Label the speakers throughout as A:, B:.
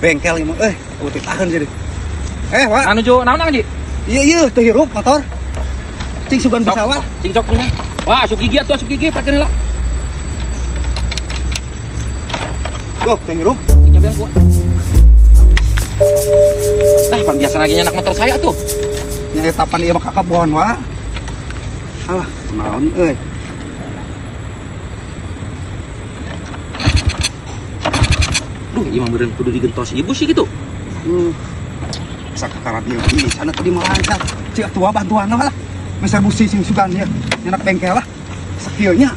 A: bengkel emang utik tahan jadi Wak
B: anu jo naon Ji?
A: iya tuh hirup motor cing sugan pesawat
B: Cing sok punya. Wah, asup gigi atuh, asup gigi pakeun heula.
A: tuh hirup
B: Cing jabean ku. Pan biasa lagi anak motor saya tuh.
A: nyari tapan ieu mah kakak pohon Wak alah naon
B: Duh, ieu mah meureun kudu digentos ibu sih gitu.
A: sakakara dia di sana tadi mau lancar cik tua bantuan lah Mister Busi sing sugan ya nyenak bengkel lah sakilnya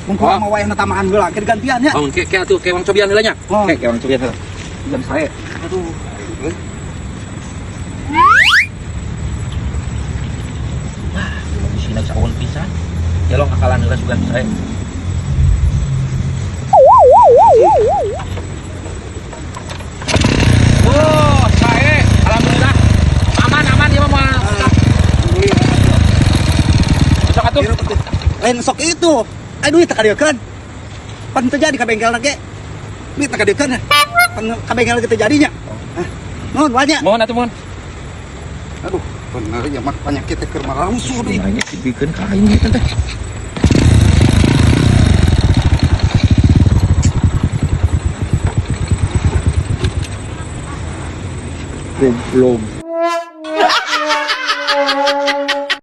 A: mungkin mau wayahna tamahan heula ke gantian ya
B: Oh, kayak atuh kayak wang cobian heula nya. Kayak wang cobian heula.
A: dan saya aduh
B: Sina bisa ulun pisan. Ya lo akalan heula sugan saya. Oh, saya alhamdulillah. Aman ya mah. Besok atuh.
A: lain sok itu aduh tak kadeukeun pan teu jadi ka bengkel ge duit tak kadeukeun pan ka bengkel ge teu jadinya nuhun banyak
B: Mohon atuh mohon.
A: aduh bener ya mah penyakit teh keur marausuh deui
B: Nanya dibikeun kain ieu teh. Belum.